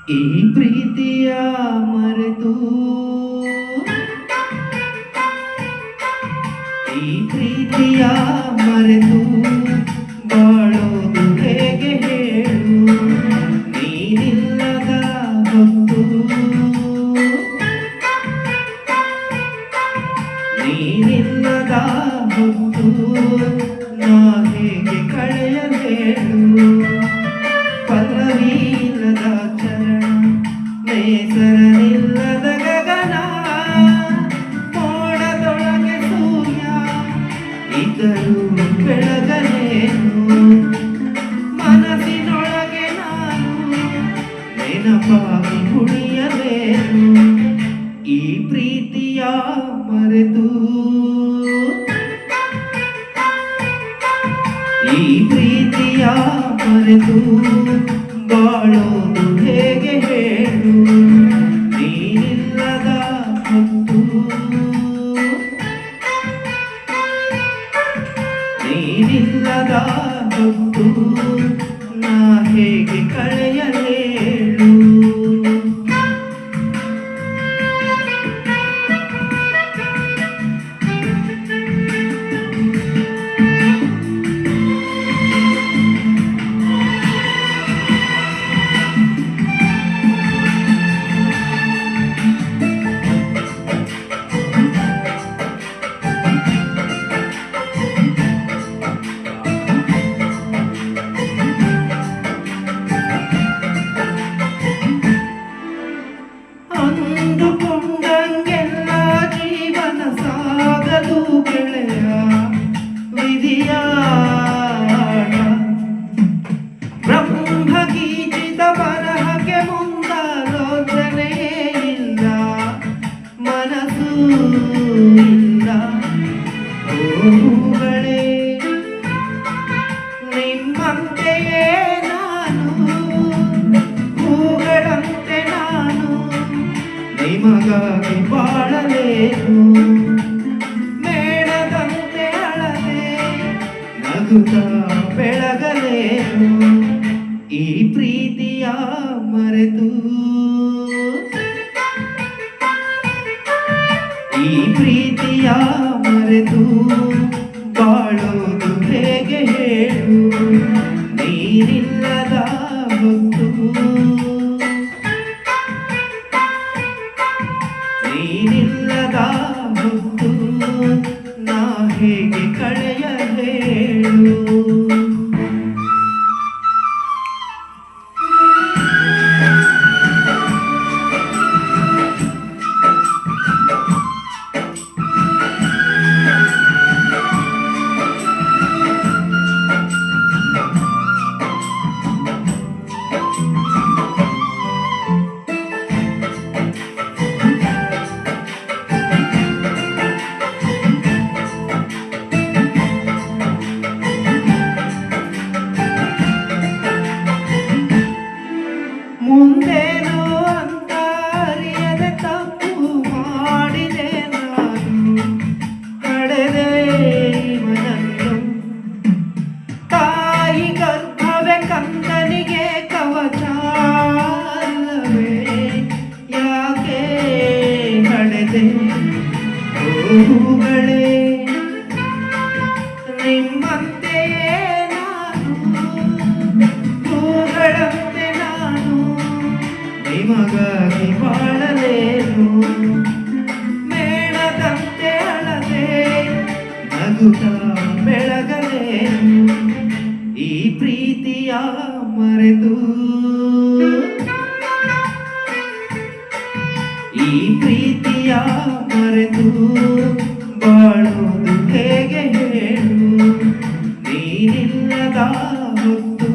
ಈ ಪ್ರೀತಿಯ ಮರೆತು ಈ ಪ್ರೀತಿಯ ಮರೆತು ಬಾಳೋದು ಹೇಗೆ ಹೇಳು ನೀನಿಲ್ಲದ ಹೊತ್ತು ನೀನಿಲ್ಲದ ಹೊತ್ತು ನಾ ಹೇಗೆ ಕಳೆಯಲೇಳು ಪಲ್ಲವಿಲ್ಲದ ಚರಣ ನೇಸರನಿಲ್ಲದ ಗಗನ ಮೋಡದೊಳಗೆ ಸೂರ್ಯ ಇದ್ದರೂ ಬೆಳಗಲೇನು ಮನಸ್ಸಿನೊಳಗೆ ನಾನು ನೆನಪಾಗಿ ಉಳಿಯಲೇನು ಈ ಪ್ರೀತಿಯ ಮರೆತು ಈ ಪ್ರೀತಿಯ ಮರೆತು ಬಾಳೋದು ಹೇಗೆ ಹೇಳು ನೀನಿಲ್ಲದ ಹೊತ್ತು ನೀನಿಲ್ಲದ ಹೊತ್ತು ನಾ ಹೇಗೆ ಕಳೆಯಲೇಳು ಅಂದುಕೊಂಡಂಗೆಲ್ಲ ಜೀವನ ಸಾಗದು ಗೆಳೆಯ ವಿಧಿಯ ಬ್ರಹ್ಮ ಗೀಚಿದ ಬರಹಕ್ಕೆ ಮುಂದಾಲೋಚನೆ ಇಲ್ಲ ಮನಸ್ಸು ಇಲ್ಲ ಹೂಗಳೇ ನಿಮ್ಮಂತೆಯೇ ನಾನು ಹೂಗಳಂತೆ ನಾನು ನಿಮಗಾಗಿ ಬಾಳಲೇನು ಮೇಣದಂತೆ ಅಳದೆ ನಗುತ್ತಾ ಬೆಳಗಲೇನು ಈ ಪ್ರೀತಿಯ ಮರೆತು ಈ ಪ್ರೀತಿಯ ಮರೆತು ಬಾಳೋದು ಹೇಗೆ ಹೇಳು ನೀನಿಲ್ಲದ ಹೊತ್ತು ನೀನಿಲ್ಲದ ಹೊತ್ತು ನಾ ಹೇಗೆ ಕಳೆಯಲೇಳು ಮುಂದೇನೋ ಅಂತ ಅರಿಯದೆ ತಪ್ಪು ಮಾಡಿದೆ ನಾನು ಹಡೆದೆ ಇವನನ್ನು ತಾಯಿ ಗರ್ಭವೇ ಕಂದನಿಗೆ ಕವಚ ಅಲ್ಲವೇ ಯಾಕೆ ಹಡೆದೆ ಹೂಗಳೇ ನಿಮ್ಮಂತೆಯೇ ನಾನು ಹೂಗಳಂತೆ ನಾನು ನಿಮಗಾಗಿ ಬಾಳಲೇನು ಮೇಣದಂತೆ ಅಳದೆ ನಗುತ್ತಾ ಬೆಳಗಲೇನು ಈ ಪ್ರೀತಿಯ ಮರೆತು ಈ ಪ್ರೀತಿಯ ಮರೆತು ಬಾಳೋದು ಹೇಗೆ ಹೇಳು ನೀನಿಲ್ಲದ ಹೊತ್ತು